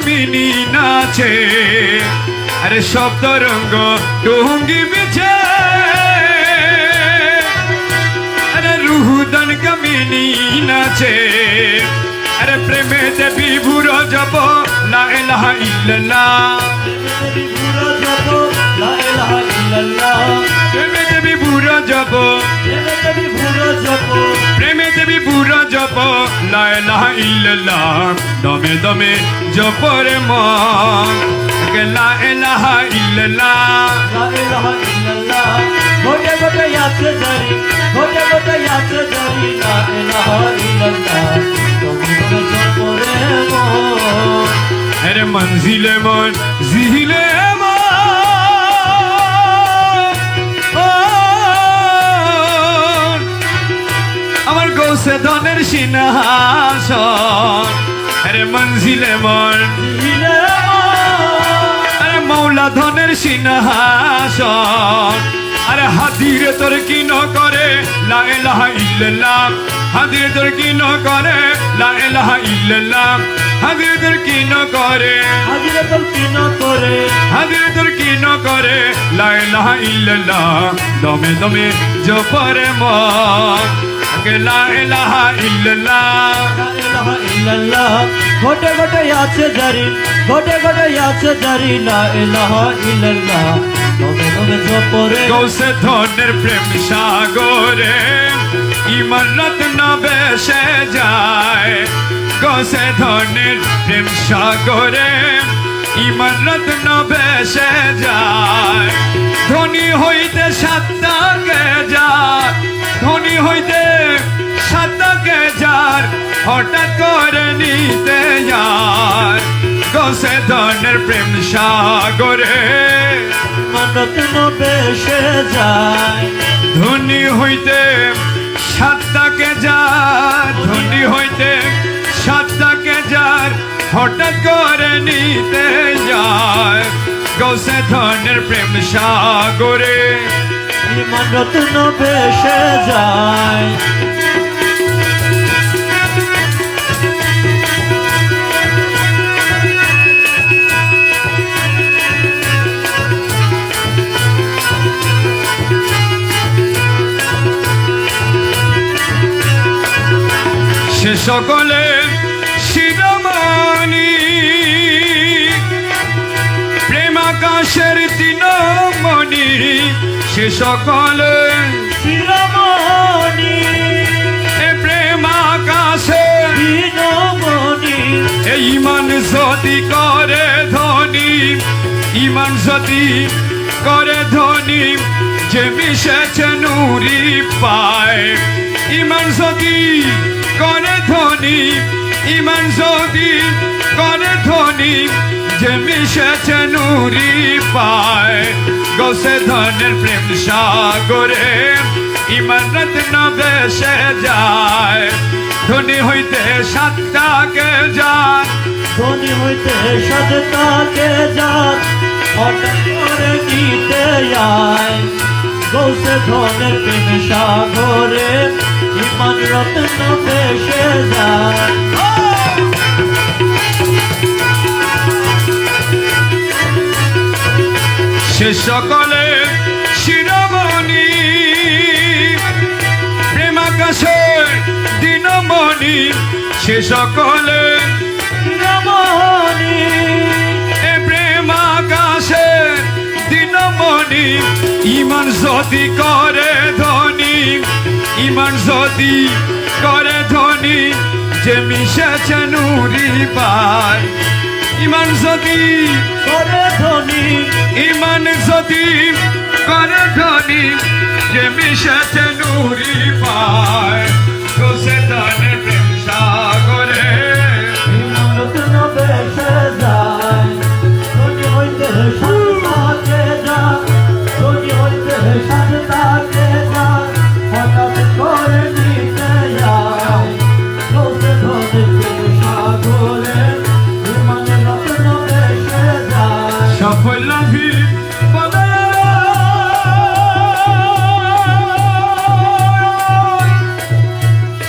কামিনী নাচে আরে সব তরঙ্গ টুঙ্গি বিছে আরে রুহুদান কামিনী নাচে আরে প্রেমে দেবী বুড়ো জপ লা ইলাহা ইল্লাল্লাহ বুড়ো জপ লা ইলাহা ইল্লাল্লাহ প্রেমে দেবী বুড়ো জপ বুড়ো জপ প্রেমে দেবী বুড়ো জপ লা ইলাহা ইল্লাল্লাহ দমে দমে জপরে মন লা ইলাহা ইল্লাল্লাহ লা ইলাহা ইল্লাল্লাহ গোটে গোটে আছে জারি গোটে গোটে আছে জারি লা ইলাহা ইল্লাল্লাহ তুমি জপরে মন আরে মঞ্জিলে মন জিলে আমার গৌসে ধনের সিংহাসন আরে মঞ্জিলে মন দিলে আরে মৌলা ধনের সিংহাসন আরে হাতিরে তোর কি ন করে লা ইলাহা ইল্লাল্লাহ হাতিরে তোর কি ন করে লা ইলাহা ইল্লাল্লাহ হাতিরে তোর কি ন করে হাজিরে তো কিন করে হাতিরে তোর কি ন করে লা ইলাহা ইল্লাল্লাহ দমে দমে জপরে মন লা ইলাহা ইল্লাল্লাহ লা ইলাহা ইল্লাল্লাহ গোটে গোটে আছে জারি গোটে গোটে আছে জারি লা ইলাহা ইল্লাল্লাহ তুমি জপরে গৌসে ধনের প্রেম সাগরে ইমান রত্ন বেসে যায় গৌসে ধনের প্রেম সাগরে ইমান রত্ন বেসে যায় ধনী হইতে সাতটাকে যার ধনী হইতে সাতটাকে যার হঠাৎ করে নিতে যার গৌসে ধনের প্রেম সাগরে মানত বেশে যায় ধনী হইতে সাতটাকে যার ধনী হইতে সাতটাকে যার হঠাৎ করে নিতে যায় গৌসে ধনের প্রেম সাগরে মানত বেশে যায় সে সকলে শিরোমণি প্রেমাকাশের তৃণমণি সে সকলে শিরোমণি এ প্রেমাকাশের দিনমণি এই ইমান যদি করে ধনী ইমান যদি করে ধনী যে মিশেছে নুরি পায় ইমান যদি করে ধনী ইমান যদি করে ধনী যে মিশেছে নুরি পায় গৌসে ধনের প্রেম সাগরে ইমান রত্ন বেসে যায় ধনী হইতে সাতটাকে যান ধনী হইতে সততাকে যান হঠাৎ করে নিতে যায় গৌসে ধনের প্রেম সাগরে ইমান রত্ন বেশে যায় সে সকলে শিরোমণি প্রেমাকাশের দিনমণি সে সকলে শিরোমণি এ প্রেমাকাশের দিনমণি ইমান যদি করে ধনী ইমান যদি করে ধনী যে মিশেছে নুরি পায় ইমান যদি করে ধনী ইমান যদি করে ধনী যে মিশেছে নুরি পায় তো সে ধনের প্রেম সাগরে ইমান রত্ন বেশে যায় ধনী হইতে সততাকে যান ধনী হইতে সততাকে যান হঠাৎ করে নিতে যায় গৌসে ধনের প্রেম সাগরে ইমান রত্ন বেশে যায় সাফল্য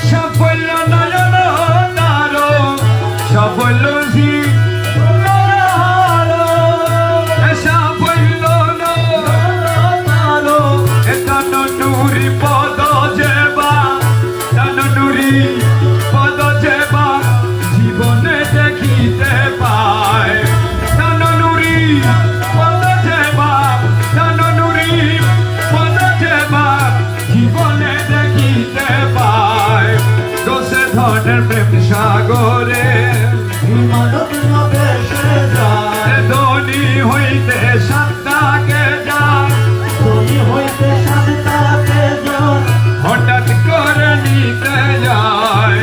সাফল্য ইবাদত না বেশে যায় ধনী হইতে সত্তাকে যায় তুমি হইতে শান্তাকে জন হঠাৎ করে নিতে যায়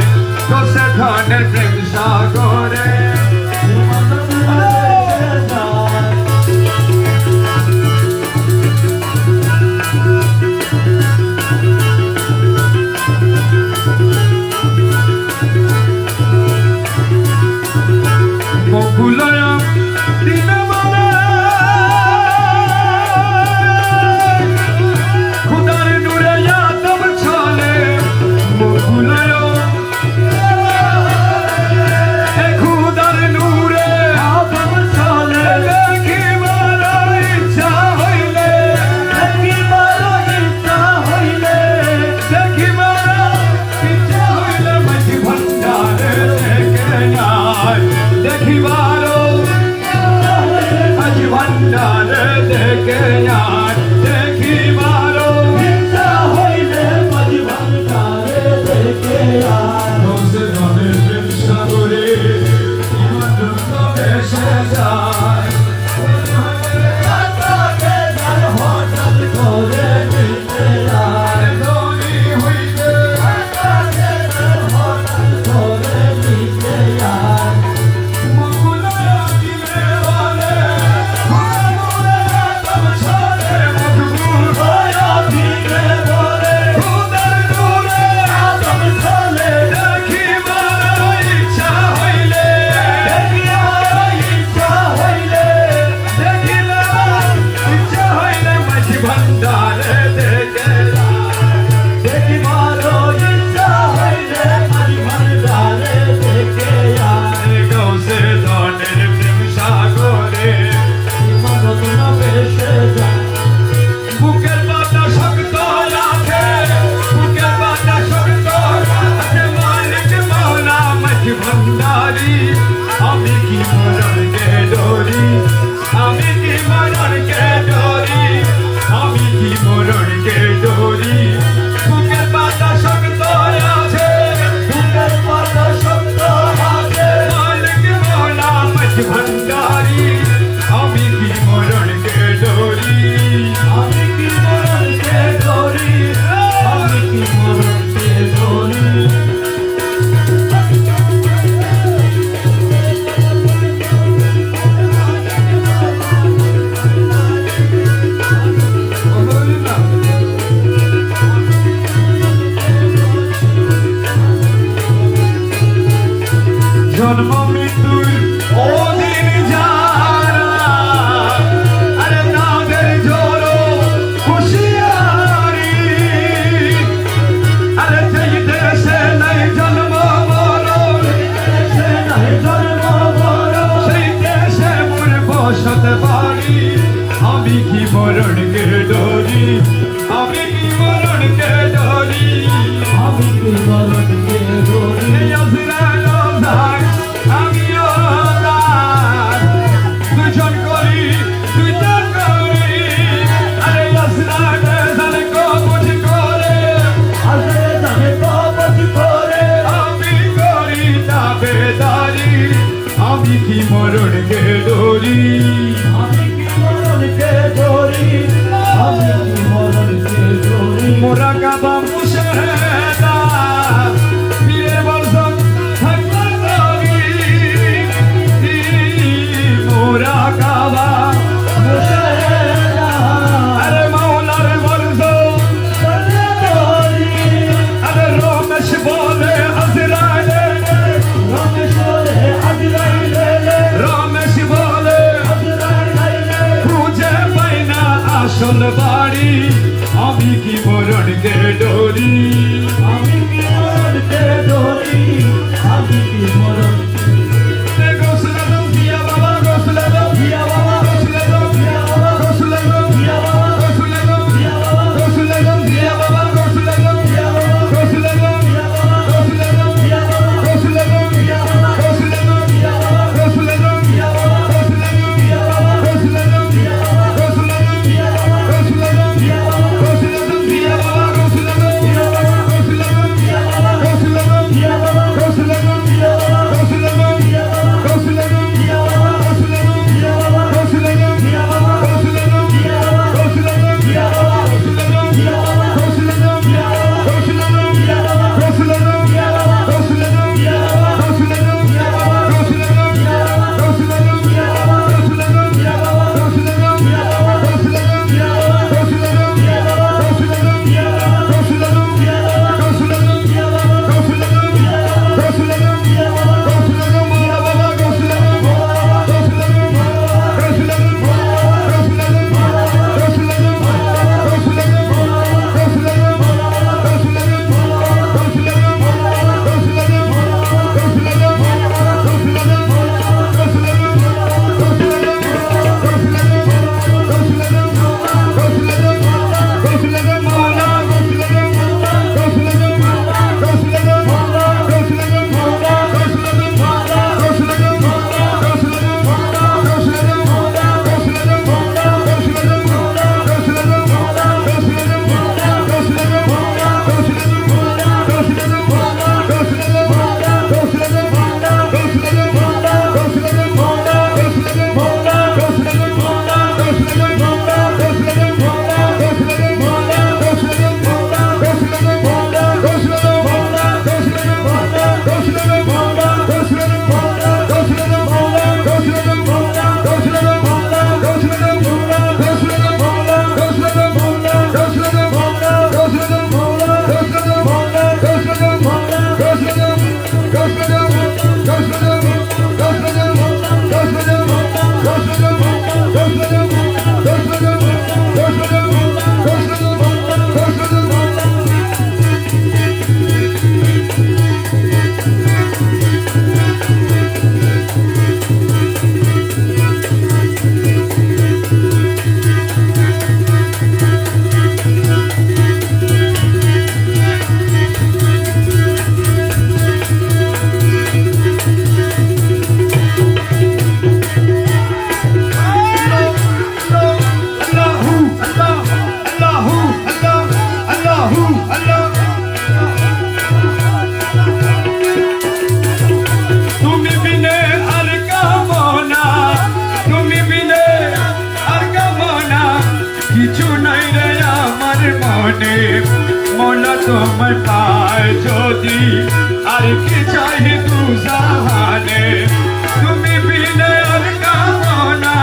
তো সে ধনের প্রেম সাগরে ইবাদত না বেশে যায় মকুলয় দিন মানে খুদার নূরে আদম চলে মকুলয় খুদার নূরে আদম চলে দেখিবার ইচ্ছা হইলে দেখিবার ইচ্ছা হইলে দেখিবার ইচ্ছা হইলে মাঝি ভান্ডারে দেখে যায় দেখিবার মাঝি ভান্ডারে দেখে যায় দেখিবার ইচ্ছা হইলে মাঝি ভান্ডারে দেখে আয় দোষে ধনের প্রেম সাগরে ইবাদত বেশে যায় শান্তাকে জন হঠাৎ করে নিতে আয় ধনী হইতে শান্তাকে জন হঠাৎ করে নিতে আয় মকুলয় দিলে বলে খুদার আদম চলে মজবুর দয়া দিলে বলে খুদার নূরে আদম চলে দেখিবার ইচ্ছা হইলে দেখিবার ইচ্ছা হইলে দেখিলে ইচ্ছা হইলে মাঝি ভান্ডারে দেখে দেখিবার ইচ্ছা হইলে মাঝি ভান্ডারে দেখে আয় গৌসে ধনের প্রেম সাগরে ইবাদত না বেশে যায় বুকের পাতা শক্ত আছে বুকের পাতা শক্ত আছে মালিক মৌলা মাঝি ভান্ডারি আমি কি মরণকে ডরি আমি কি মরণকে ডরি আমি কি মরণকে ডরি বুকের পাতা শক্ত আছে বুকের পাতা শক্ত আছে মালিক মৌলা মাঝি ভান্ডারি আমি কি মরণকে ডরি আমি কি মরণকে ধরি আমি কি মরণকে ধরি জন্ম মৃত্যুর অধীন যারা আরে তাদের জোরো হুঁশিয়ারি আরে যেই দেশে নাই জন্ম মরণ সে নাই জন্ম মরণ সেই দেশে মোর বসত বাড়ি আমি কি মরণকে ডরি আমি কি মরণকে ডরি আমি কি মরণকে ধরি এই আজরাইল ওঝার, আমিও তার। দুজন করি, দুইজন করি। আরে আজরাইল ওঝার কবজ করে, আসে জানে কবজ করে আমি করি দাবেদারি। আমি কি মরণকে ডরি আমি কি মরণকে ধরি আমি কি মরণকে ধরি মোরা কাবা মুশাহেদা পীরে বলছন থাকবার লাগি মোরা কাবা মুশাহেদা আরে মাওলার বলছন ধরি আরে রমেশ বলে আজরাইলে রমেশ্বরে আজরাইলে রমেশ বলে আজরাইলে খুঁজে পাই না আসল বাড়ি আমি কি মরণকে ডরি তোমায় পায় যদি আর কি চাই তু জাহানে তুমি বিনে আর কামনা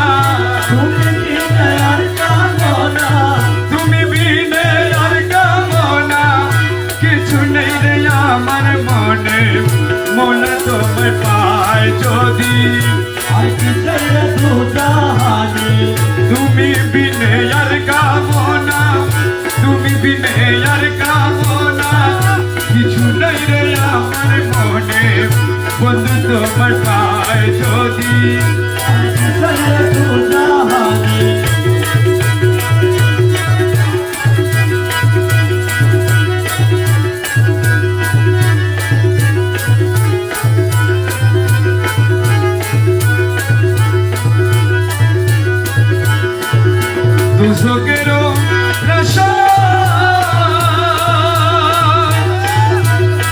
তুমি বিনে আর কামনা তুমি বিনে আর কামনা কিছু নেই রে আমার মনে মনে তোমায় পায় যদি আর কি চাই রে তু জাহানে তুমি বিনে আর কামনা তুমি বিনে আর কামনা কিছু নাই রে আমার মনে বন্ধু তোমার পায় যদি আর কি চাই রে তু জাহানে দুশোকেরও রসনা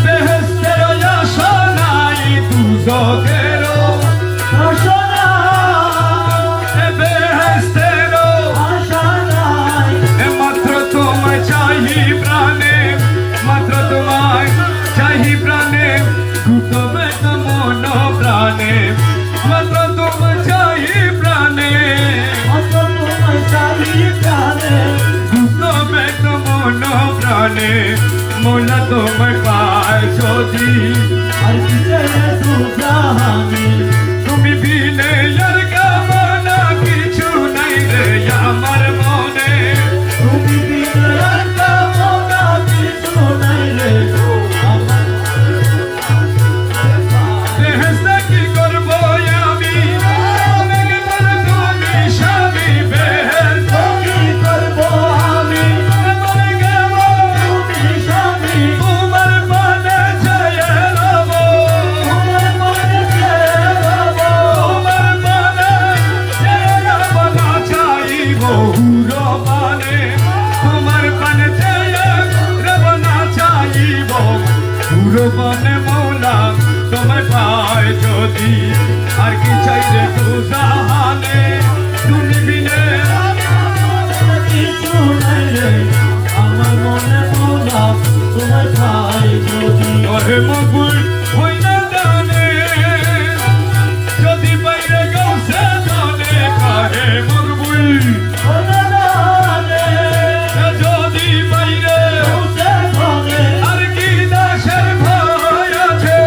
বেহেশতেরও রসনাই দুশোকেরও রসনা বেহেশতেরও আশা নাই মাত্র তোমায় চাহি প্রাণে মাত্র তোমায় চাহি প্রাণে ঘুটবে তো মন প্রাণে মাত্র তোমায় চাহি প্রাণে অত তোমায় চাই প্রাণে ঘুটবে তো মন প্রাণে মোলা তোমায় পায় যদি আর কি চাই রে তু জাহানে তুমি বিনে আর কামনা কিছু নাই রে আমার মনে তুমি বিনে আর কামনা কিছু নাই রে আমার বেহেশতে কি করবো আমি অনেক বড় তুমি স্বামী বেহেশত কি করব আমি মনে গেব তুমি স্বামী তোমার পানে চেয়ে রব তোমার মনে চেয়ে রব তোমার পানে চেয়ে রব না চাইব হুরো পানে তোমার পানে চেয়ে রব না চাইব হুরো পানে মৌলা তোমার পায় যদি আর কি চাইলে তু জাহানে তুমি বিনে কিছু নাই রে আমার মনে মোলা তোমার ভাই যদি ওহে মকবুল হই না জানে যদি বাইরে গৌসে জানে কাহে মকবুল যদি বাইরে আর কি দাসের ভয় আছে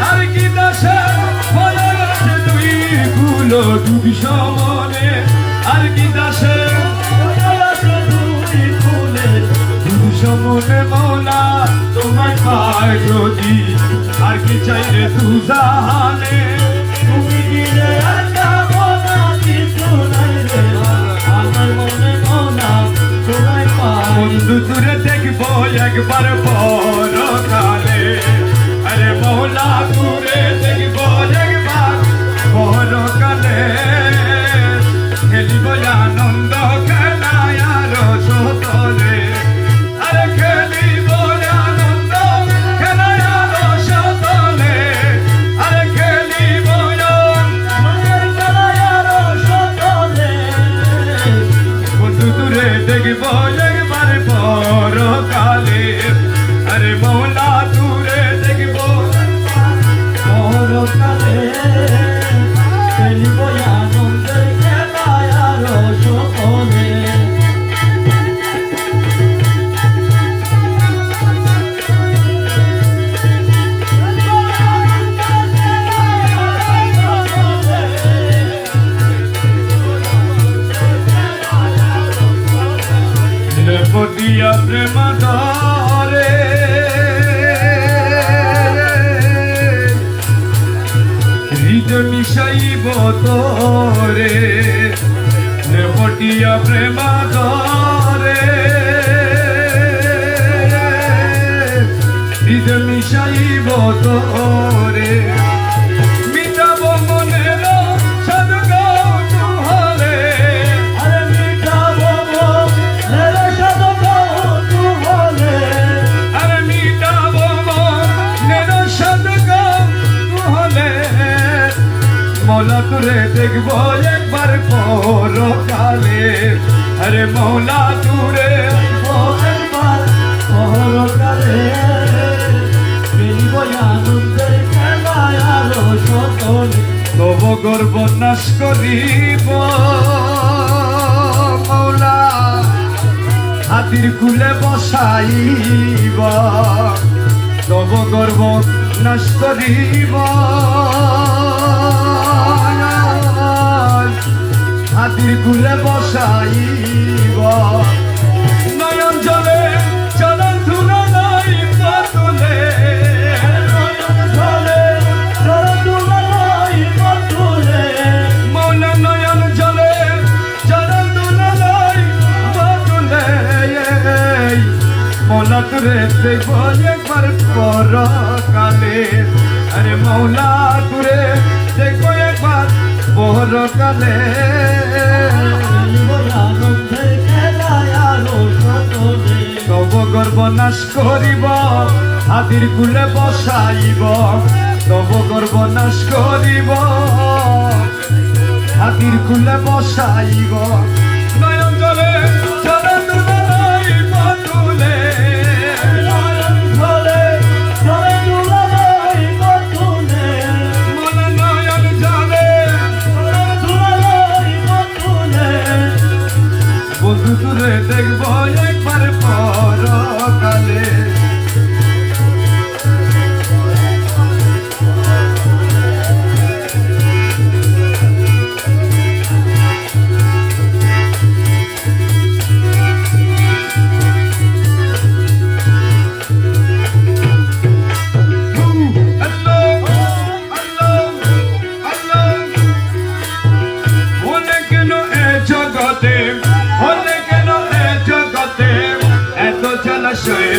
আর কি দাসের ভয় আছে তুই গুলো ডুবি সমনে আর কি দাসের ডুবি সমনে মৌলা তোমায় পায় যদি আর কি চাইলে তু জাহানে তুমি দিলে আর কামনা কিছু নাই রে আমার মনে মোলা তোমায় পাই বন্ধু দূরে দেখবো একবার পরকালে আরে মৌলা দূরে দেখবো একবার পরকালে খেলিব আনন্দ খেলায় আরো সতলে আরে খেলিব আনন্দ খেলায় আরো সতলে আরে খেলিব মনের গলায় আরো সকলে বন্ধু দূরে দেখবো একবার পরকালে আরে মৌলা দূরে দেখবো পরকালে খেলিব আনন্দের খেলায় আরো সকলে পটিয়া প্রেম ধরে হৃদয় মিশাইব তোরে পটিয়া প্রেম ধরে হৃদয় মিশাইব তোরে মিটাব মনের সদগৌত হলে আরে মিটাবো মেরে সাধক তু বলে আর মিটাব মনের সদগৌত হলে মৌলা তুরে দেখবো একবার পরকালে আরে মৌলা তুরে গর্ব নাশ করিব মৌলা হাতির কুলে বসাইব তব গর্ব নাশ করিব হাতির কুলে বসাইব নয়ন জলে চরণ ধুলো নাই পাতুলে মৌলা নয়ন জলে চরণ ধুলো নাই পাতুলে মৌলা তুরে দেখব একবার পরকালে আরে মৌলা তুরে দেখব একবার পরকালে তব গর্ব নাশ করিব হাতির কুলে বসাইব তব গর্ব নাশ করিব হাতির কুলে বসাইব নয়ন জলে চরণ ধুলো নাই পাতুলে মৌলা নয়ন জলে বন্ধু তুরে দেখব একবার পরকালে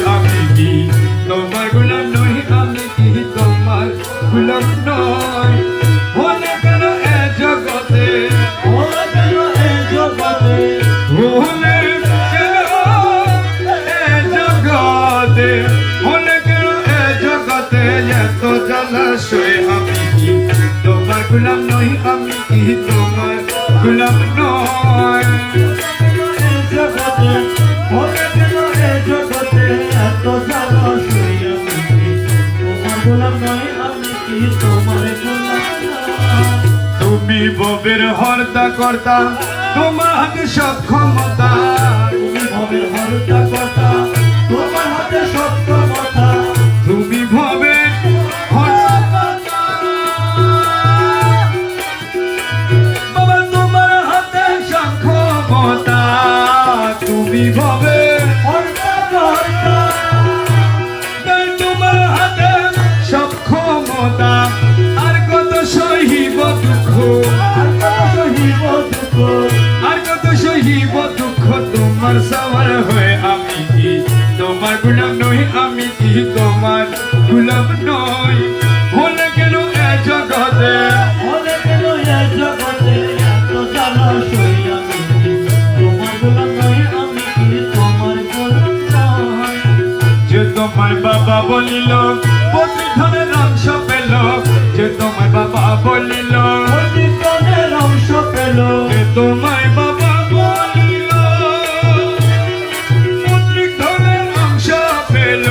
আমি কি তোমার গুলাম নই আমি কি তোমার গুলাম নই হলে কেন এ জগতে হলে কেন এ জগতে হলে কেন এ জগতে এত জলাশয় আমি কি তোমার গুলাম নই আমি কি তোমার গুলাম নই জগতে হলে কেন এ জগতে এত জলাশয় আমি কি তোমার গোলাম নই আমি কি তোমার গোলাম তুমি ববের হর্তা কর্তা তোমার হাতে সব ক্ষমতা তুমি ভবের হর্তা কর্তা তোমার হাতে সব ক্ষমতা তুমি ভবের হর্তা কর্তা বাবা তোমার হাতে সব ক্ষমতা তুমি ভবের হর্তা কর্তা তোমার হাতে সব ক্ষমতা আর কত সহিব দুঃখ আর কত সহিব দুঃখ তোমার সবার হয়ে আমি কি তোমার গুলাম নই আমি কি তোমার গুলাম নই হলে কেন এ জগতে হলে কেন এ জগতে এত জলাশয় আমি কি তোমার গুলাম নই আমি কি তোমার গুলাম নই যে তোমার বাবা বলিল প্রতিধনের অংশ পেল যে তোমার বাবা বলিল প্রতিধনের অংশ পেল যে তোমার বাবা বলিল প্রতিধনের অংশ পেল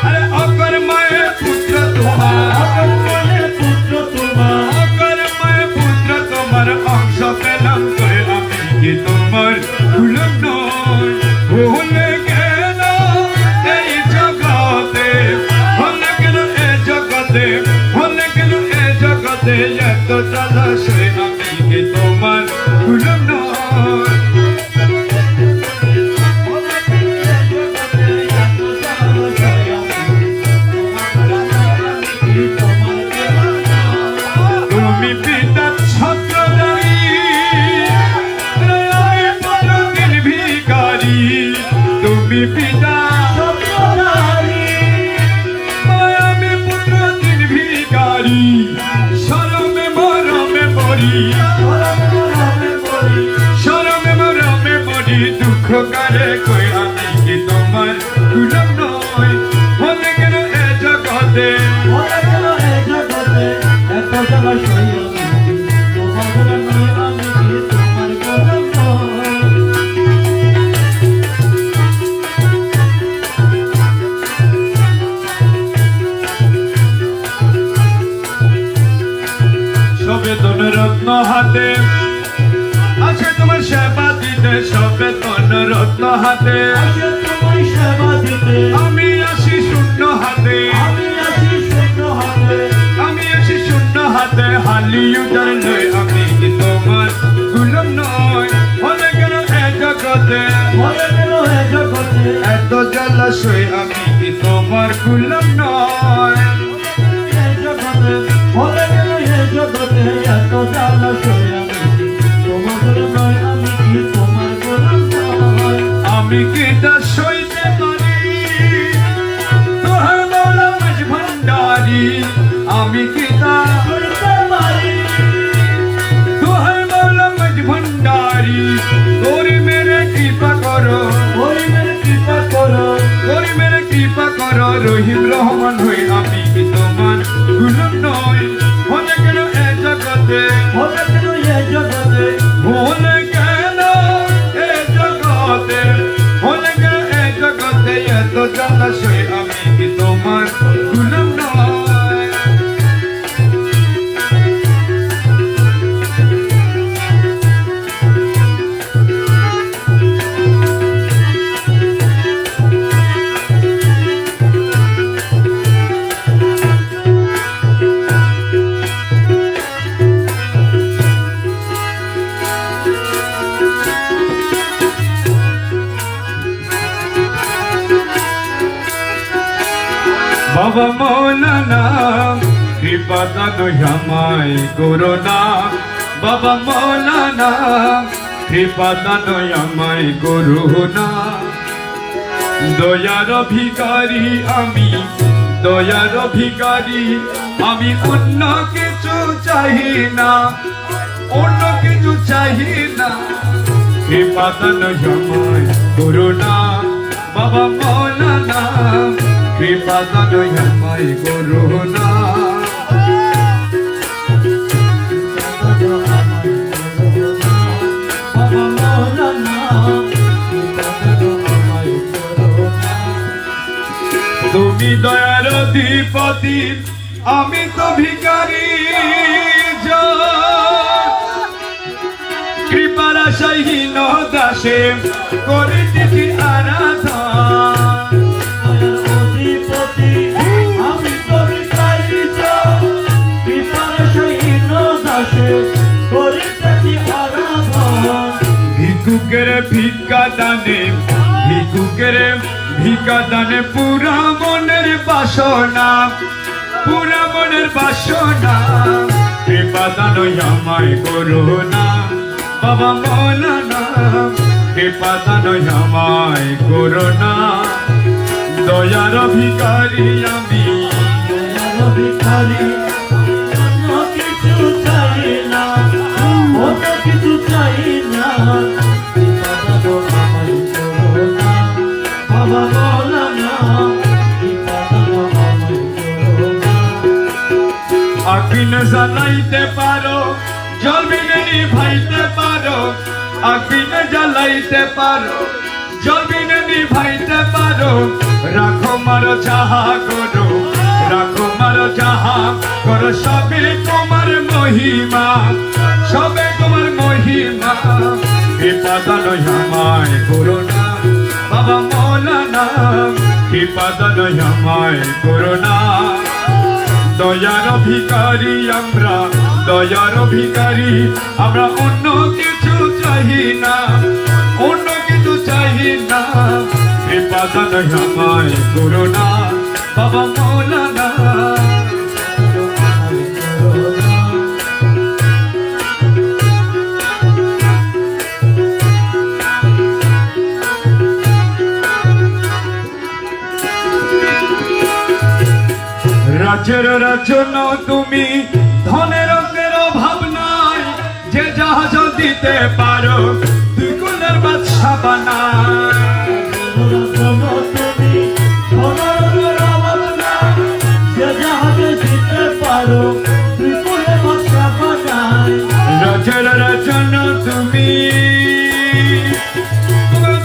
আরে অকর মায়ের পুত্র তোমার অকর মায়ের পুত্র তোমার অকর মায়ের পুত্র তোমার অংশ পেলাম করে আমি কি তোমার গুলাম নই ভুলে গেল এই জগতে হলে কেন এ জগতে হলে কেন এ জগতে এত জলাশয় আমি কি তোমার গুলাম নই তুমি পিতা ছত্রধারী আমি পুত্র দিন ভিখারি তুমি পিতা ছত্রধারী আমি পুত্র দিন ভিখারি শরমে মরমে মরি শরমে মরমে মরি দুঃখ করে কই আমি কি তোমার গুলাম নই হলে কেন এ জগতে হলে কেন এ জগতে এত জলাশয় আমি কি তোমার গুলাম নই আমি কি তোমার গুলাম নই বেতন রত্ন হাতে আছে তোমার সেবা দিতে, সব বেতন রত্ন হাতে আসে তোমায় সেবা দিতে, আমি আসি শূন্য হাতে, আমি আছি শূন্য হাতে, আমি আসি শূন্য হাতে, হালি উদার নয়, আমি কি তোমার গুলাম নয়, হলে গেল এ জগতে হয়ে গেল এ জগতে, এত জলাশয়, আমি কি তোমার গুলাম নয়। এ জগতে হয়ে গেল এ জগতে, এত জ্বালাশয়, আমি তোমার গোলাম নয়, আমি কি তোমার গোলাম নয়। আমি কি তা সইতে পারি তোহার মৌলা মাঝ ভান্ডারি, আমি কি তা সইতে পারি, তোহার মৌলা মাঝ ভান্ডারি, তোরি মেরে কৃপা করো, ওই মেরে কৃপা করো, তোরি মেরে কৃপা করো, রহিম রহমান হই, আমি কি তোমার গুলাম নয়, হলে গেল এ জগতে, হয়ে গেল এ জগতে, হলে গেল এ জগতে, হলে গেল এ জগতে, এত জলাশয়, আমি কি তোমার গুলাম নয়। বাবা মৌলানা কৃপা দানো আমায় করোনা, বাবা মৌলানা কৃপা দানো আমায় করোনা, দয়ার ভিখারি আমি, দয়ার ভিখারি আমি, অন্য কিছু চাই না, অন্য কিছু চাই না, কৃপা দানো আমায় করোনা, বাবা মৌলানা কৃপা দানো আমায় করোনা। বাবা মৌলানা কৃপা করো, আমায় করো না। তুমি দয়ার অধিপতি, আমি তো ভিখারি, কৃপার আশাহীন দাসে করিতেছি আরাধন, অধিপতি আমি তো ভিখারি, কৃপার সহিত দাসে করিতেছি আরাধন। ভিক্ষুকের ভিক্ষা দানে, ভিক্ষুকের ভিক্ষা দানে, পুরা মনের বাসনা, পুরা মনের বাসনা, কৃপা দানো আমায় করোনা, বাবা মৌলানা কৃপা দানো আমায় করোনা, দয়ার ভিখারি আমি, দয়ার ভিখারি অন্য কিছু চাই না, অন্য কিছু চাই না, কৃপা করো, আমায় করো না। বাবা মৌলানা কৃপা করো, আমায় করো না। আগুন জ্বালাইতে পারো, জল বিনে নিভাইতে পারো, আগুন জ্বালাইতে পারো, জল বিনে নিভাইতে পারো, রাখো মারো যাহা করো, রাখো মারো যাহা করো, সবে তোমার মহিমা, সবে তোমার মহিমা, কৃপা দানো আমায় করোনা, বাবা মৌলানা কৃপা দানো আমায় করোনা, দয়ার ভিখারি আমরা, দয়ার ভিখারি আমরা, অন্য কিছু চাই না, অন্য কিছু চাই না, কৃপা দানো আমায় করোনা, বাবা মৌলানা। রাজ্যের রাজন তুমি, ধনের অঙ্গের অভাব নাই, যে জাহাজ দিতে পারো, দুই কুলের বাদশা বানায়। তুমি ধনের অভাব নাই, যে জাহাজে দিতে পারো, বিপুলে বাদশা বানায়। রাজ্যের রাজন তুমি,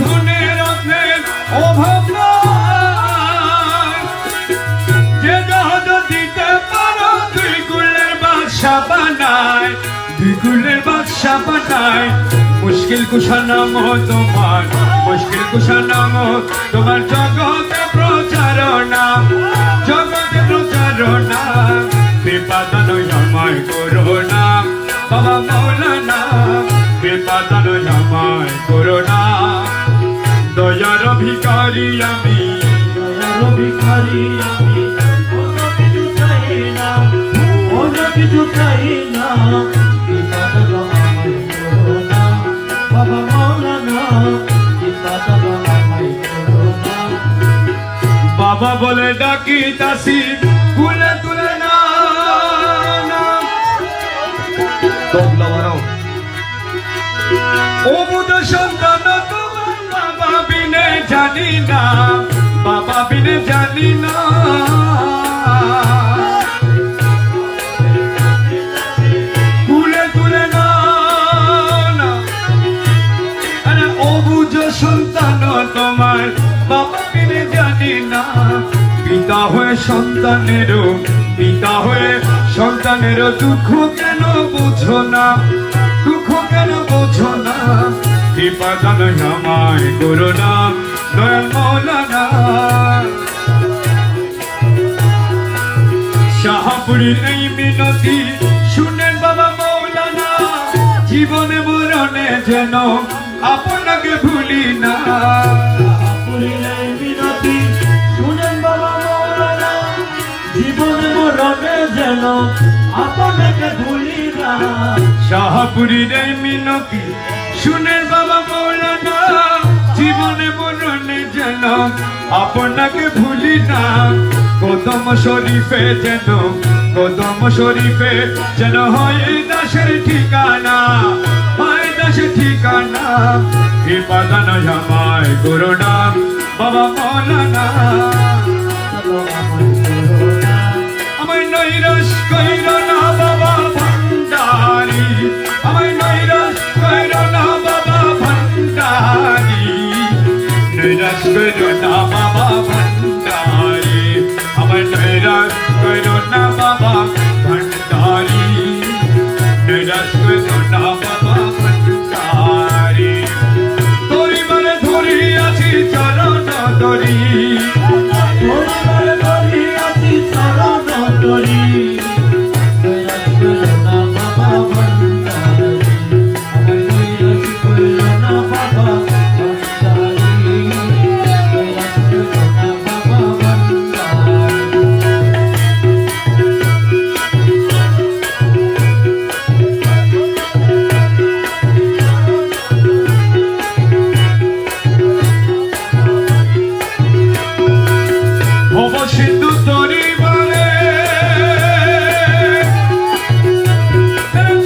ধনের অঙ্গের অভাব নাই, যে জাহাজ দিতে পারো, দুই কুলের বাদশা বানায়। বানায়, দুই কুলের বাদশা বানায়। মুশকিল কুশা নাম তোমার, মুশকিল কুশা নাম তোমার, জগতে প্রচারণা, জগতে প্রচারণা। বিপাদানো আমায় করোনা বাবা মৌলানা, বিপাদানো আমায় করোনা। দয়ার ভিখারি আমি, দয়ার ভিখারি আমি, অন্য কিছু চাই না, অন্য কিছু চাই না। বিপদ গো আমায় করোনা বাবা মৌলানা, বিপদ গো আমায় করোনা। বাবা বলে ডাকি তাসি কুলে তুলে না, তবলা বানাও। ও বুধ সন্তান তোমার বাবা বিনে জানি না, বাবা বিনে জানি না। কুলে তুলে না, আরে ও বুঝ সন্তান তোমার বাবা বিনে জানি না। পিতা হয়ে সন্তানেরও, পিতা হয়ে সন্তানেরও দুঃখ কেন বুঝো না, দুঃখ কেন বোঝো না। বিপাদান আমায় করোনা দয়াল মৌলানা। শাহপুরীর এই মিনতি শুনেন বাবা মৌলানা, জীবনে মরণে যেন আপনাকে ভুলি না। পুরিলে বিনতি শুনেন বাবা মৌলানা, জীবনে মরণে যেন আপনাকে ভুলি না। শাহপুরীর এই মিনতি শুনেন বাবা মৌলানা, জীবনে মরণে যেন আপনাকে ভুলি না। কদম শরীফে যেন, কদম শরীফে যেন হয় দাসের ঠিকানা, হয় দাসের ঠিকানা। বিপাদান আমায় করোনা বাবা মৌলানা। আমায় নৈরাশ কইর না বাবা ভান্ডারি, আমায় নৈরাশ কইর না বাবা ভান্ডারি, নৈরাশ কইর না বাবা ভান্ডারি, আমায় নৈরাশ কইর না বাবা ভান্ডারি, নৈরাশ কইর না বাবা ভান্ডারি। তোরি মানে ধরি আছি চরণ ধরি, পরিবারে ধরি আছি চরণ ধরি। নৈরাশ কইরো না বাবা ভান্ডারি, আমায় নৈরাশ কইরো না বাবা ভান্ডারি, নৈরাশ কইরো না বাবা ভান্ডারি। ভব সিন্ধু তরি বলে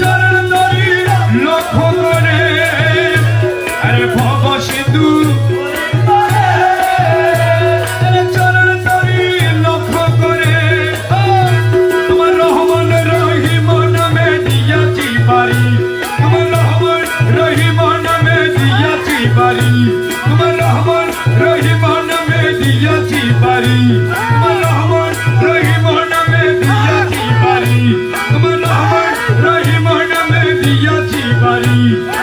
চরণ তরি লক্ষ্য করে, আরে ভব সিন্ধু চরণ তরি লক্ষ্য করে। তোমার রহমান রহিম নামে দিয়াছি বাড়ি, তোমার রহমান রহিম নামে দিয়াছি বাড়ি, তোমার রহমান রহিম নামে দিয়াছি বাড়ি, তোমার রহমান রহিম নামে দিয়াছি বাড়ি, তোমার রহমান রহিম নামে দিয়াছি বাড়ি,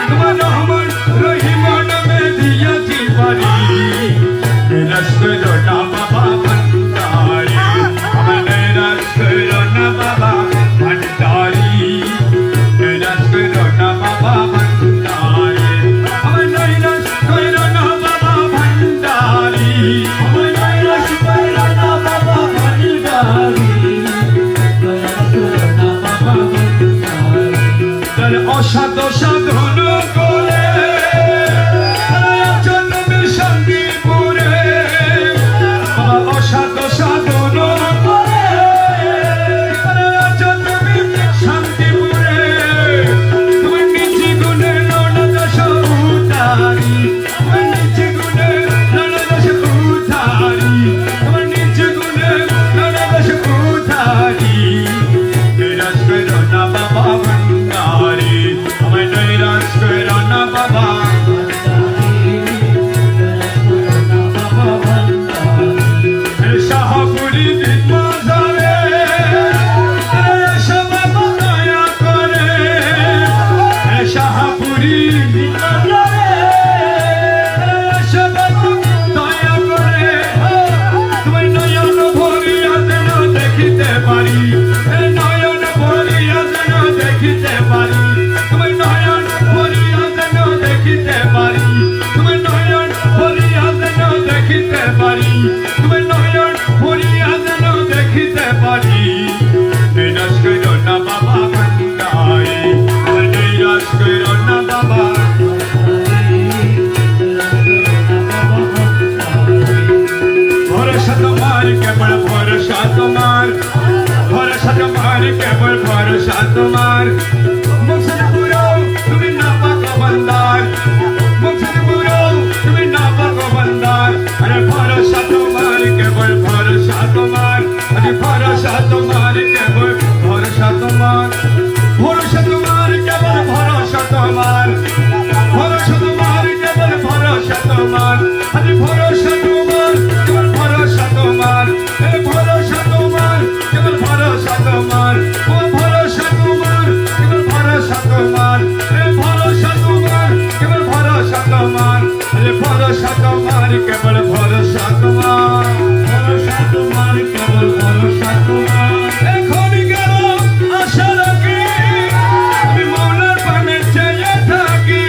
তোমার রহমান রহিম নামে দিয়াছি বাড়ি। নিরাশ করো না বাবা ভান্ডারি, আমার নিরাশ করো না বাবা ভান্ডারি, নিরাশ করো না বাবা ভান্ডারি, আমার নিরাশ করো না বাবা ভান্ডারি, আমায় নৈরাশ কইরো না বাবা ভান্ডারি, নৈরাশ কইরো না বাবা ভান্ডারি। তার অসাধ সাধন করে জন্মে শান্তিপুরে, বাবা অসাধ সাধন করে জন্মে শান্তিপুরে। তোমার নিচে গুণে ননদশ উতারি, তোমার নিচে গুণে ননদশ উতারি, তোমার নিচে গুণে ননদশ উতারি। নিরাশ করো না বাবা ভান্ডারি, আমায় নিরাশ করো না কেবল ভরসা তোমার মুখের বুড়ো তুমি না পাকো বান্দার মুখের বুড়ো তুমি না পাকো বান্দার আরে ভরসা তোমার কেবল ভরসা তোমার আরে ভরসা তোমার কেবল ভরসা তোমার ভরসা তোমার কেবল ভরসা তোমার ভরসা তোমার কেবল ভরসা তোমার আরে ভরসা তোমার কেবল ভরসা তোমার এ ভরসা তোমার কেবল ভরসা তোমার ও ভরসা তোমার কেবল ভরসা তোমার এ ভরসা তোমার কেবল ভরসা তোমার আরে ভরসা তোমার কেবল ভরসা তোমার ভরসা তোমার কেবল ভরসা তোমার এখন গেল আশা রাখি আমি মৌলার পানে চেয়ে থাকি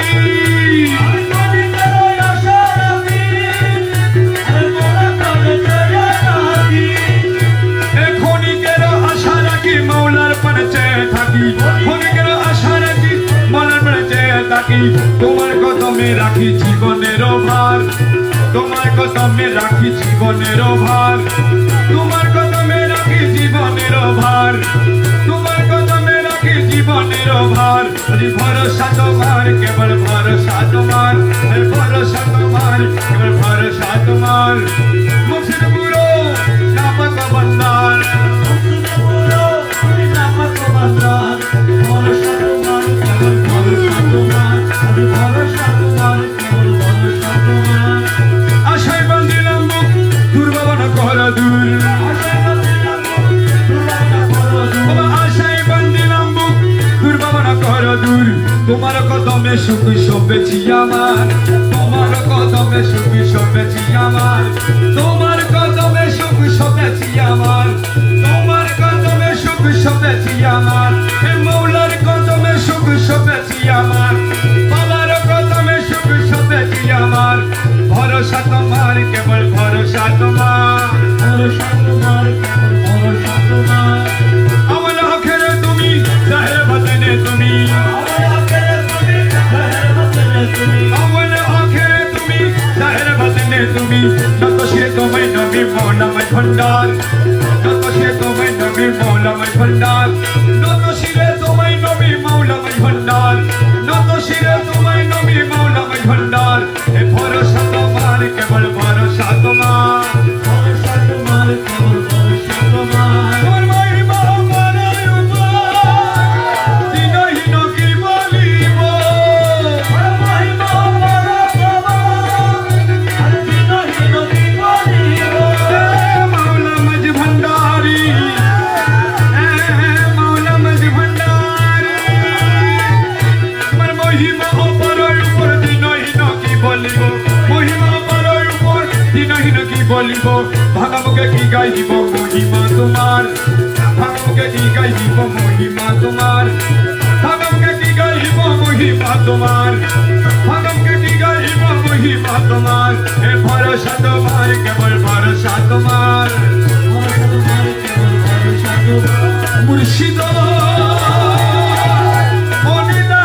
ক্ষণিকের আশা রাখি মৌলার পানে চেয়ে থাকি ক্ষণিকের আশা রাখি মৌলার পানে চেয়ে থাকি তোমার কদমে রাখি জীবনের ভার তোমার কদমে রাখি জীবনের ভার তোমার কদমে রাখি জীবনের ভার তোমার কদমে রাখি জীবনের ভার আরে ভরসা তোমার কেবল ভরসা তোমার আরে ভরসা তোমার কেবল ভরসা তোমার মুখের বুড়ো না পাকো বান্দার আশায় বান্ধিলাম মুখ দুর্ভাবনা কর দূর আশায় বান্ধিলাম মুখ দুর্ভাবনা কর দূর তোমার কদমে সুখ সবেছি আমার তোমার কদমে সুখ সবেছি আমার তোমার কদমে সুখ সবেছি আমার তোমার কদমে সুখ সবেছি আমার হে মৌলার কদমে সুখ সবেছি আমার বাবার কদমে সুখ সবেছি আমার ভরসা তোমার কেবল ভরসা তোমার ভরসা তোমার কেবল ভরসা তোমার আমার আখেরে তুমি জাহের বাতেনে তুমি আমার আখেরে তুমি জাহের বাতেনে তুমি নত সে তোমায় নবী মৌলাময় ভণ্ডার নত সে তোমায় নবী মৌলাময় ভণ্ডার নত শিরে তোমায় নবী মৌলাময় ভণ্ডার নত শিরে তোমায় নবী মৌলাময় ভণ্ডার এ ভরসা তোমার কেবল ভরসা তোমার ভরসা তোমার কেবল ভরসা তোমার তোমার মহিমা পরার উপর দিনহীন কি বলিব তোমার মহিমা পরার উপর দিনহীন কি বলিব মৌলা মজ ভণ্ডারি মৌলা মজ ভণ্ডারি তোমার মহিমা পরার উপর দিনহীন কি বলিব মহিমা পরার উপর দিনহীন কি বলিব ভাঙা মুখে কি গাইব মহিমা তোমার ভাঙা মুখে কি গাইব মহিমা তোমার ভাঙা মুখে কি গাইব মহিমা তোমার ভাঙা মুখে কি গাইব মহিমা তোমার এ ভরসা তোমার কেবল ভরসা তোমার ভরসা তোমার কেবল ভরসা তোমার মুর্শিদ মনিদা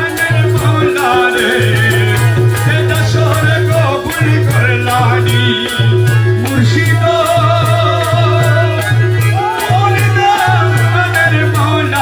আনের মৌলা রে এ দশর কবুল করলানি মুর্শিদ মনিদা আনের মৌলা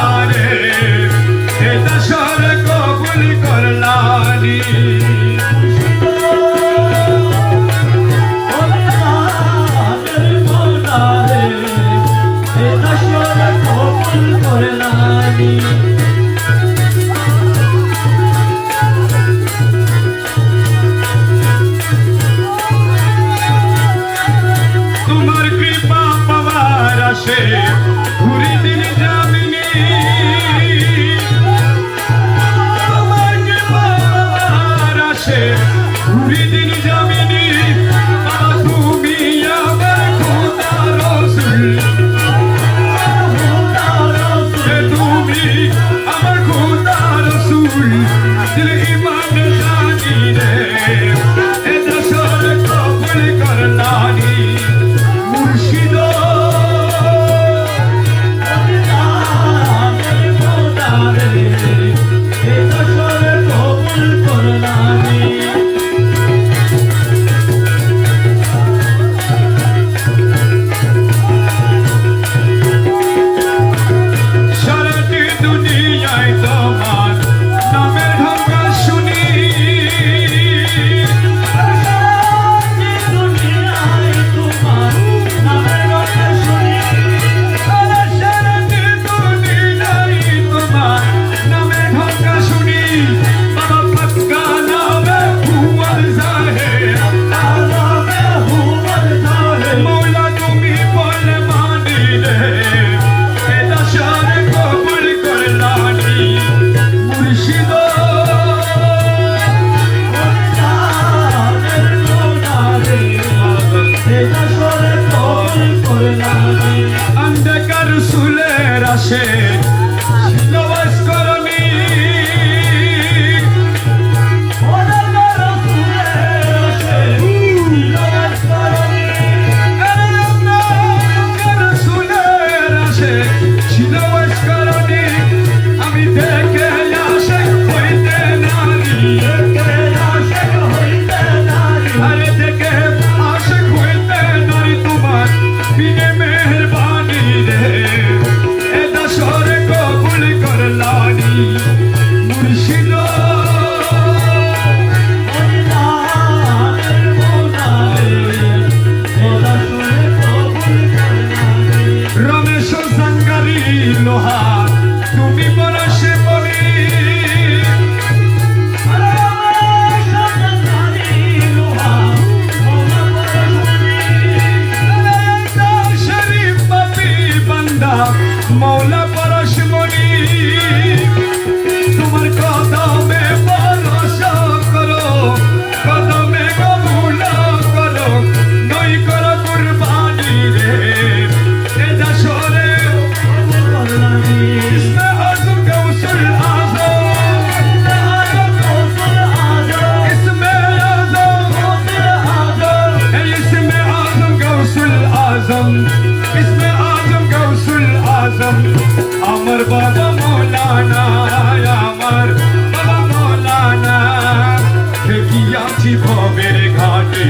মুর্শিদ হরিনামের মোনারে খোদা শুনে কবুল করলারে রমেশ সাঙ্গারি লোহা তুমি পরশে বলি শরীফ বাপি বান্দা মৌলা পরশমণি তোমার কদমে ভরসা করো কদমে কবুল করো নই করো কুরবানি রে এ যশোরে ইসমে আজম গৌসুল আজম ইসমে আজম গৌসুল আজম ইসমে আজম গৌসুল আজম আমার বাবা মৌলানা আমার বাবা মৌলানা দেখিয়াছি ভবের ঘাটে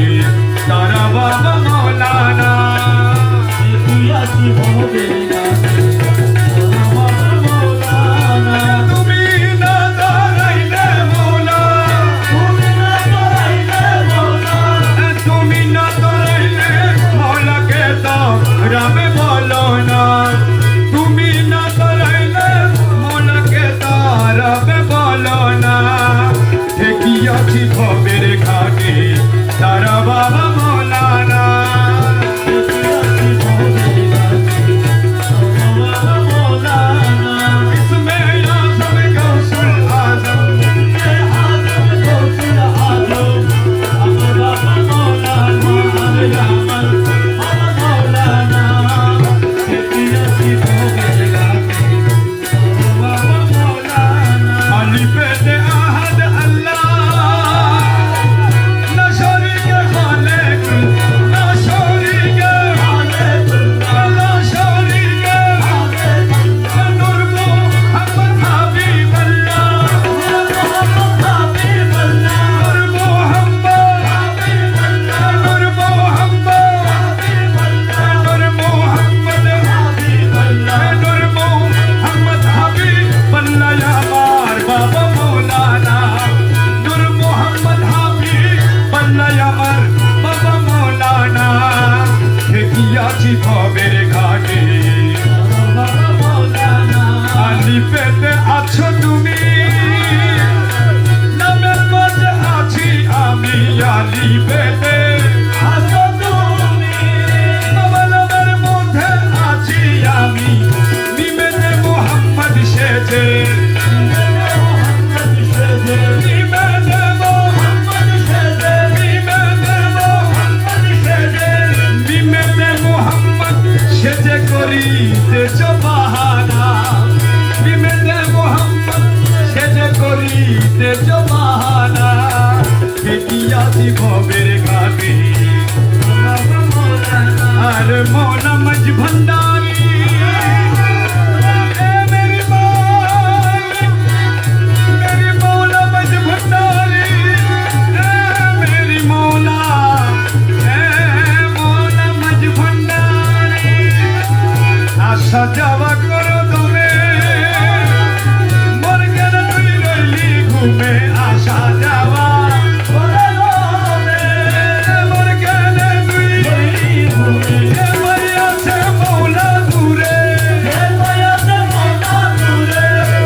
তারা বাবা মৌলানা তুমি না দাঁড়াইলে মৌলা তুমি না দাঁড়াইলে মৌলাকে তো রামে বলো না তুমি না দাঁড়াইলে মৌলাকে তো রামে বলো না দেখিয়াছি ভবের ঘাটে তারা বাবা মৌলানা इसमें आजम गौसुल आजम अली पे आहद अल्लाह ना शरीक खालिक ना शरीक ना शरीक नूर मोहम्मद हबीब अल्लाह नूर मोहम्मद नूर मोहम्मद नूर मोहम्मद नूर मोहम्मद हबीब अल्लाह या मार बाबा मौलाना नूर मोहम्मद हबीब अल्लाह या मार बाबा मौलाना দেখিয়াছি ভবের ঘাটে আলি পেতে আছো তুমি নামের মাঝে আছি আমি আলি পেতে বাবা নামের মধ্যে আছি আমি নিমেতে মোহাম্মদ সেজে নিমেতে মোহাম্মদ সেজে নিমেতে মোহাম্মদ সেজে নিমেতে মোহাম্মদ সেজে করিতেছ বাহানা নিমেতে মোহাম্মদ সেজে করিতেছ বাহানা দেখিয়াছি ভবের ঘাটে আর মৌলা মজ ভণ্ডারি এ মেরি মৌলা মজ ভণ্ডারি এ মেরি মৌলা মজ ভণ্ডারি আশা যাওয়া করো তুমি মোর কেন তুই রইলি ঘুমে আসা যাওয়া মোর কেন তুই রইলি ঘুমে আছে মৌলা দূরে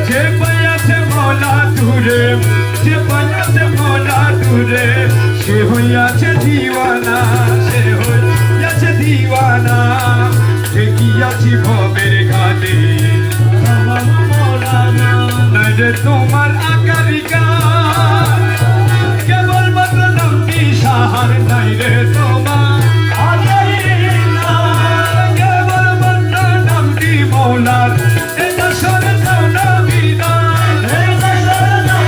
যে পাইয়াছে মৌলা দূরে যে পাইয়াছে মৌলা দূরে সে হইয়াছে দিওয়ানা সে হইয়াছে দিওয়ানা দেখিয়াছি ভবের ঘাটে নইলে তোমার আকারিকা কেবল মাত্র নামটি সাহার নাইরে তোমার কেবল মাত্র নামটি মৌলার এটা সরে দাও না বিদান এটা সরে দাও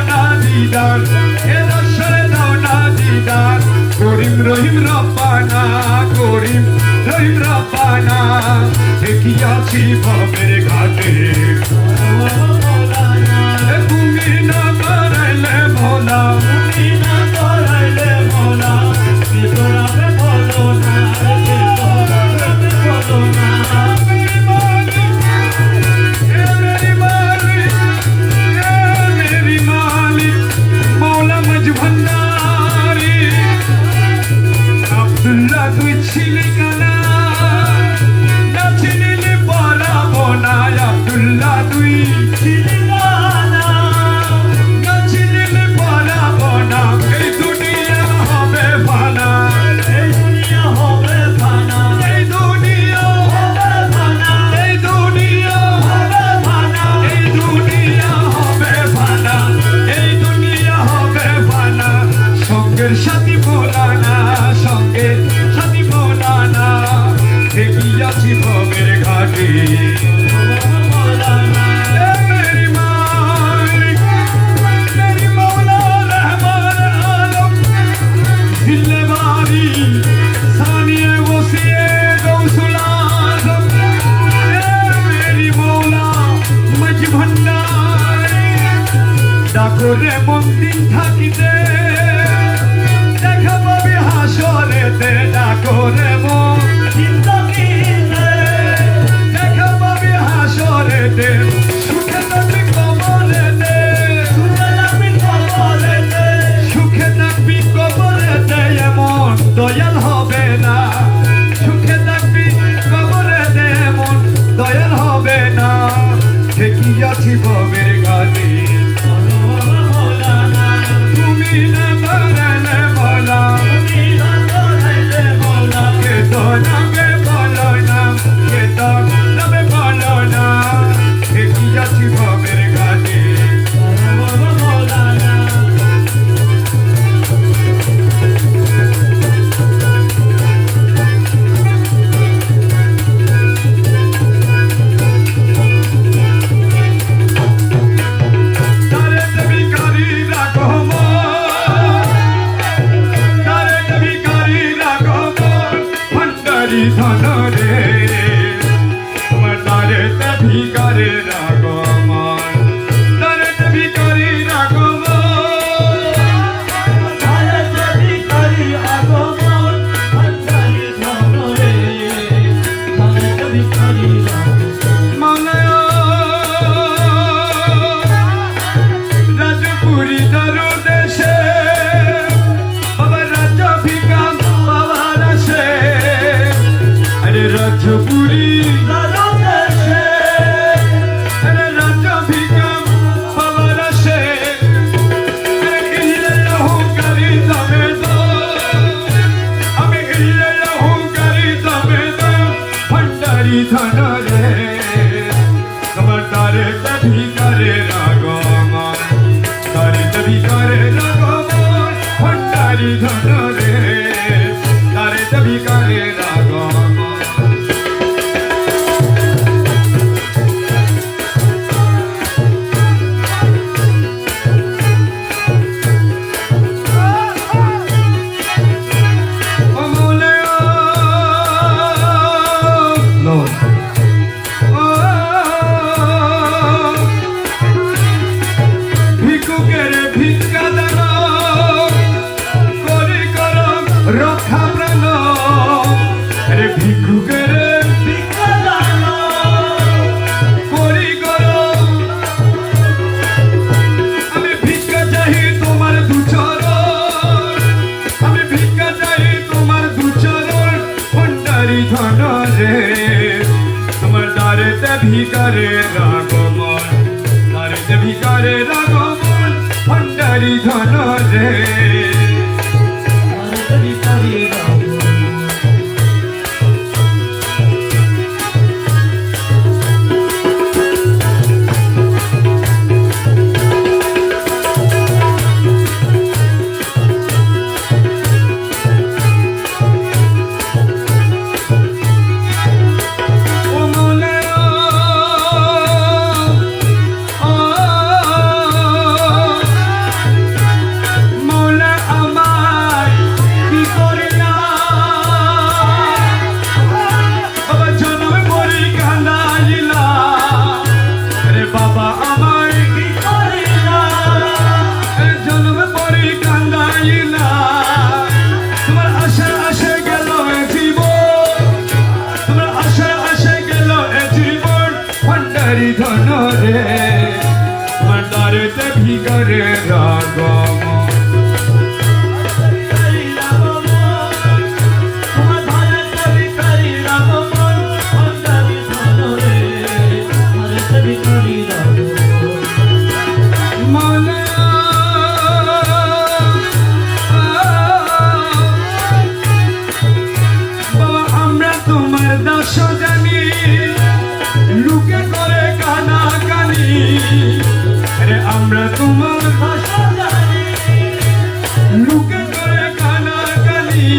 না দিদার এটা সরে দাও না দিদার করিম রহিম রব্বানা করিম রহিম রব্বানা দেখিয়াছি ভবের ঘাটে তুমি না করাইলে ভোলা गाली मेरी मालिक मेरी मौला रहमान आलम जिल्लेवारी सानिए वसीए गौसुल आजम मेरी मौला मज भंडारी डाको रे मन दिन থাকিতে দেখা পাবি হাসরেতে ডাকো রে মন জিন্দগিতে দেখা পাবি হাসরেতে সুখে থাকবি কবরেতে সুখে থাকবি কবরেতে সুখে থাকবি কবরেতে এমন দয়াল হবে না সুখে থাকবি কবরেতে এমন দয়াল হবে না ঠিকই আছি ভবের গালি তুমি না বললে বলা তুমি না বলাইলে মওলা কে তো নামে বলো না কে তো নামে বলো না ঠিকই আছি ভবের গালি মওলানা তারে ভিখারি রাখো তারে ভিখারি রাখো ভণ্ডারি ধন রে তোমার তারে ভিখারে রাখো তারে ভিখারি রাখো ভারতে ভিখারি আগমন ভান্ডারি ধনরে ভারতে ভিখারি মালয়া রাজপুরি দারু দেশে বাবা রাজ ভিকাম বাবার আসে আরে রাজপুরি দারুদেশে আরে রাজ ভিকাম বাবার আসে আরে ইল্লে অহংকারী দমে দো আমি ইল্লে অহংকারী দমে দো ভণ্ডারি ধন রে তোমার তারে ভিখারে রাগমন তারে ভিখারে রাগমন ভণ্ডারি ধন রে তারে ভিখারে রাগমন ভিক্ষুকের ভিক্ষা দান করি কর রক্ষা প্রাণ আরে ভিক্ষুকের ভিক্ষাদান করি কর আমি ভিক্ষা চাই তোমার দুচরণ আমি ভিক্ষা চাই তোমার দুচরণ ভণ্ডারি ধন রে তোমার দ্বারেতে ভিখারে রাগমন দ্বারেতে ভিখারে রাগমন ভণ্ডারি ধন রে ভারতে ভিখারি ও মৌলানা মৌলা আমার কি করলা বাবা জন্ম মরি কান্দাইলা আরে বাবা আমার কি করিলা জন্ম মরি কান্দাইলা তোমার আশা আশে গেল এ জীবন তোমার আশা আশে গেল এ জীবন ভণ্ডারি ধন রে তোমার দ্বারেতে ভিখারে রাগমন ভিখারি আগমন তোমার ভারতে ভিখারি আগমন ভান্ডারি ধনরে ভারতে ভিখারি আগমন মৌলানা বাবা আমরা তোমার দাস জানি লুকে করে কানা কানি আরে আমরা তোমার ভাষা জানি লুকে করে কানা কানি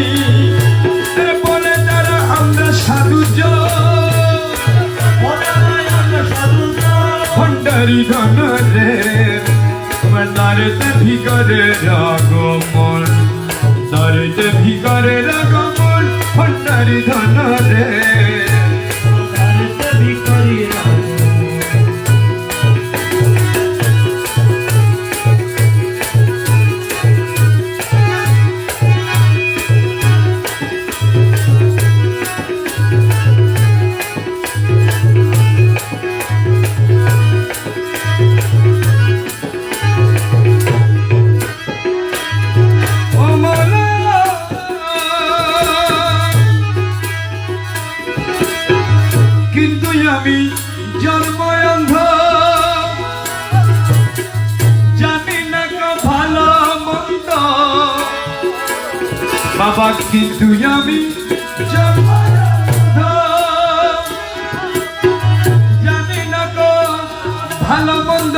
বলে তারা আমরা সাধু ভান্ডারি ধন রে ভান্ডারেতে ভিকারের আগমন দারেতে ভিকারের আগমন ভান্ডারি ধন রে দারেতে ভিখারির কিন্তু আমি জন্ম অন্ধ জানি না গো ভালো মন্দ বাবা কিন্তু আমি জন্ম অন্ধ জানি না গো ভালো মন্দ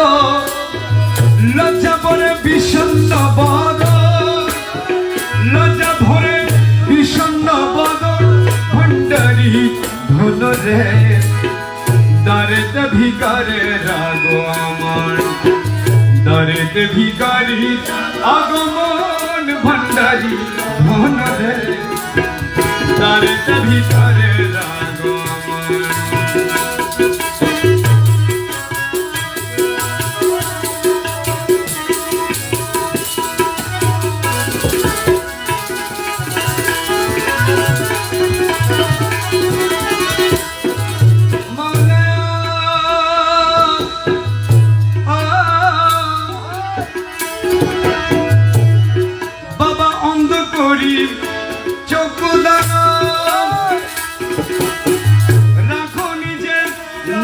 লজ্জা পরে বিষণ্ণ বদ লজ্জা ভরে বিষণ্ণ বদ ভান্ডারি ধন রে দারেতে ভিকারের আগমন দারেতে ভিকারির আগমন ভান্ডারি ধন রে দারেতে ভিকারের আগমন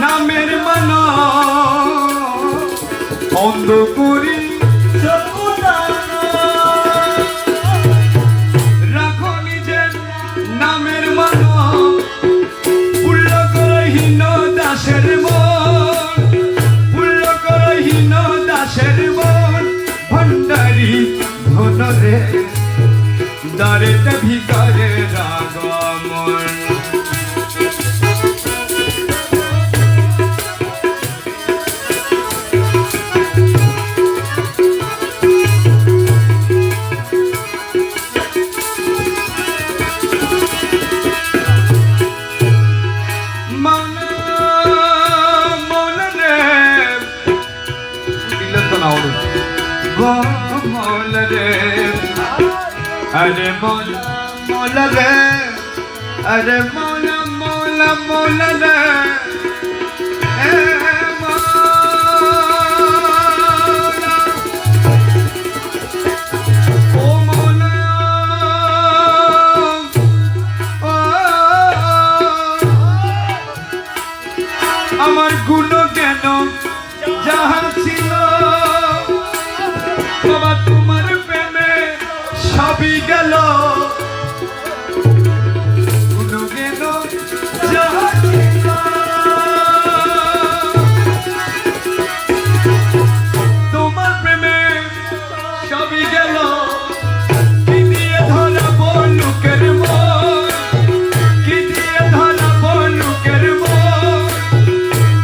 নামের মান অন্ধ করি রাখো নিজের নামের মান পূর্ণ করহীন দাসের মন পূর্ণ করহীন দাসের মন ভান্ডারি ধন রে দারেতে ভিকারের আগমন मोल रे अरे मोला मोला रे अरे मोला मोला मोला रे ओ मोला আমার গুণ কেন যাহা ছিল বাবা তোমার প্রেমে সবই গেল গুণ কেন যাহা ছিল তোমার প্রেমে সবই গেল কি দিয়ে ধরাবো লোকের মন কি দিয়ে ধরাবো লোকের মন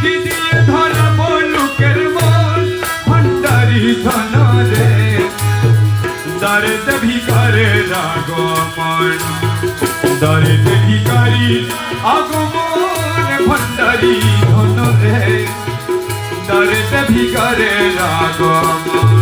কি দিয়ে ধরাবো লোকের মন ভান্ডারি ধন রে দারেতে ভিকারের আগমন দারেতে ভিকারির আগমন ভান্ডারি ধন রে দারেতে ভিকারের আগমন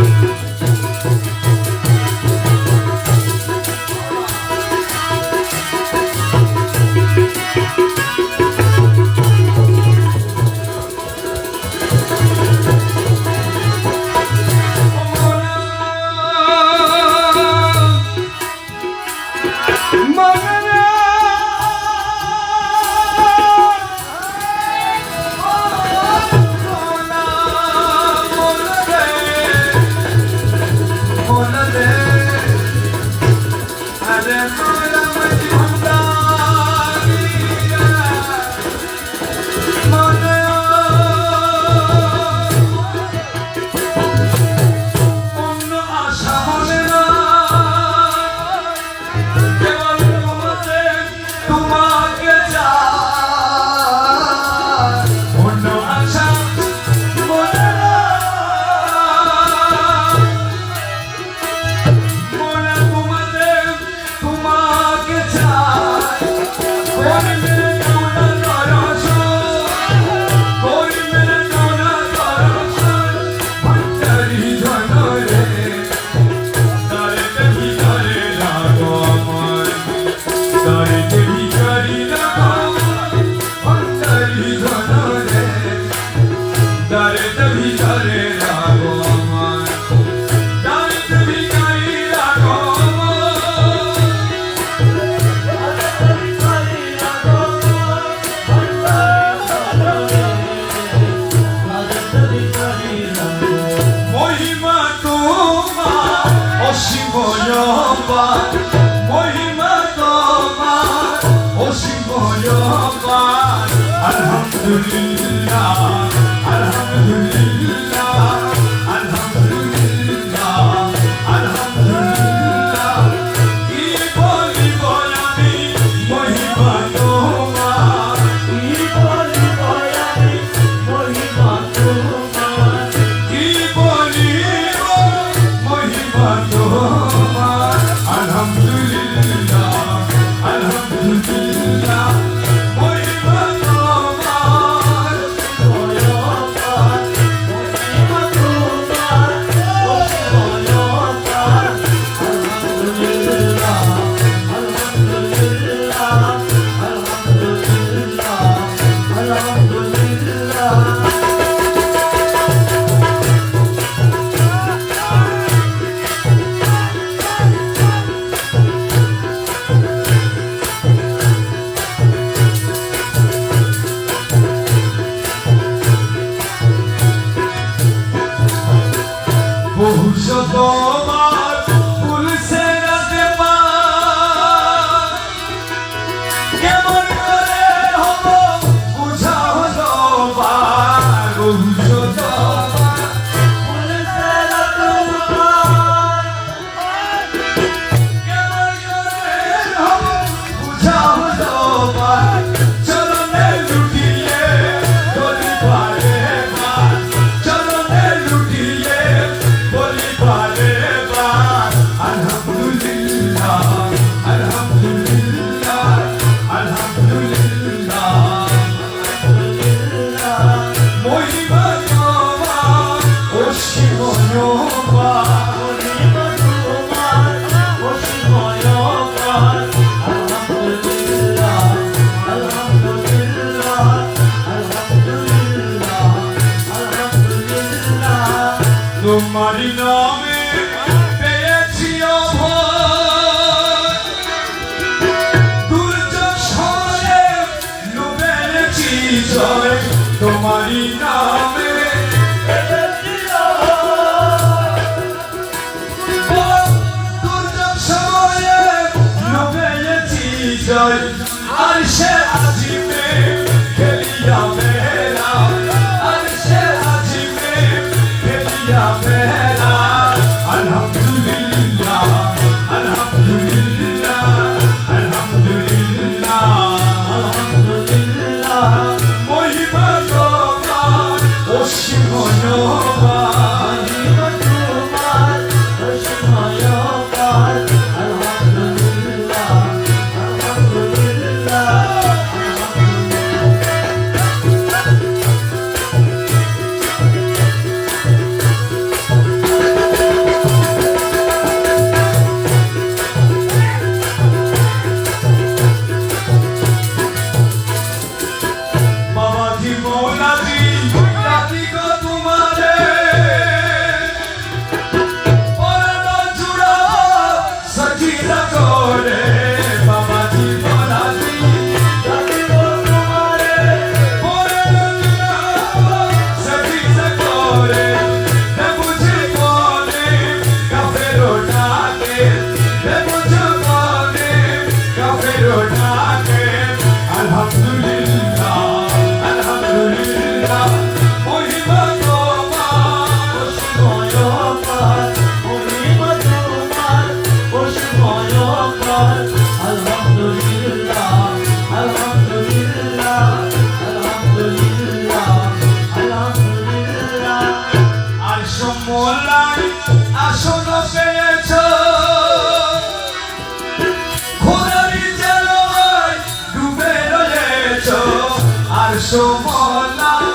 তোমার ফুলছে রাতে পা কেমন করে হব বুঝাও তোমার বুঝো তোমার ফুলছে রাতে পার কেমন করে হব বুঝাও তোমার চরণে লুটিয়ে বলি পারে বার চরণে লুটিয়ে বলি পারে বার আলহামদুলিল্লাহ আলহামদুলিল্লাহ আলহামদুলিল্লাহ মহিমা তোমার অসীম অপার মহিমা তোমার অসীময় অপার আলহামদুলিল্লাহ আলহামদুলিল্লাহ আলহামদুলিল্লাহ আলহামদুলিল্লাহ তোমারি নামে পেয়েছি অভয় দুর্যোগ সময়ে লুবেছি জয় তোমারি নামে ও দুর্যোগ সময়ে লুবেছি জয় আর সে আজিমে খেলিয়া মেলা আর সে আজিমে খেলিয়া মেলা আলহামদুলিল্লাহ আলহামদুলিল্লাহ আলহামদুলিল্লাহ আলহামদুলিল্লাহ মহিমা তোমার অসীম অপার মহিমা তোমার অসীময় অপার আলহামদুলিল্লাহ আলহামদুলিল্লাহ বাবাজি মৌলাজি রাতি গো তোমারে পরনো জুড়া সজিদা করে বাবাজি মৌলাজি রাতি গো তোমারে পরনো জুড়া সজিদা করে নে বুঝি কোনে কাফেরো ডাকে নে বুঝি কোনে কাফেরো ডাকে আলহামদুলিল্লাহ আলহামদুলিল্লাহ মহিমা তোমার অসীময় অপার মহিমা তোমার অসীময় অপার আলহামদুলিল্লাহ আলহামদুলিল্লাহ আলহামদুলিল্লাহ আলহামদুলিল্লাহ আর সমলাই আসন পেয়েছ খোদারি জালয় ডুবে রয়েছ আর সমলাই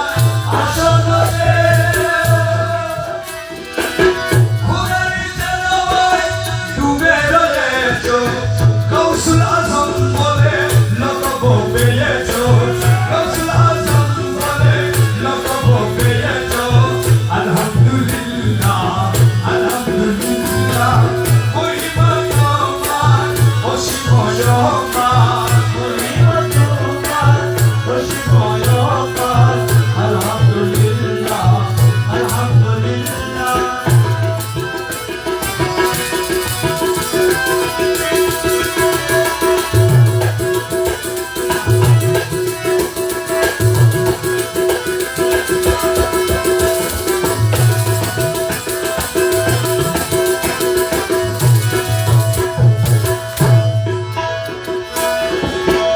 আসন খোদারি জালয় ডুবে রয়েছ কৌশল আজম বলে লকব পেয়েছ কৌশল আজম বলে লকব পেয়েছ আলহামদুলিল্লাহ আলহামদুলিল্লাহ মহিমা তোমার অসীম অপার মহিমা তোমার অসীময় অপার আলহামদুলিল্লাহ আলহামদুলিল্লাহ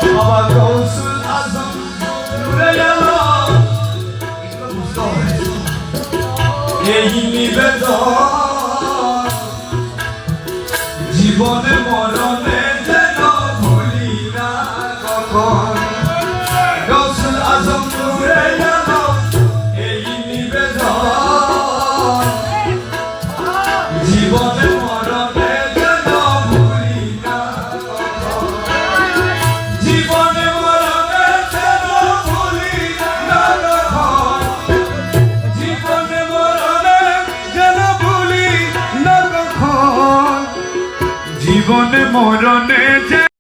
বাবা কৌশল আজম ঘুরে গেল এই নিবেদন জীবনে মরণে যেন ভুলি না কখন কৌশল আজম ঘুরে গেল এই নিবেদন জীবনে মরণে যেন ভুলি না কখন জীবনে মরণে যেন ভুলি না কখন জীবনে মরণে যেন ভুলি না কখন জীবনে মরণে যেন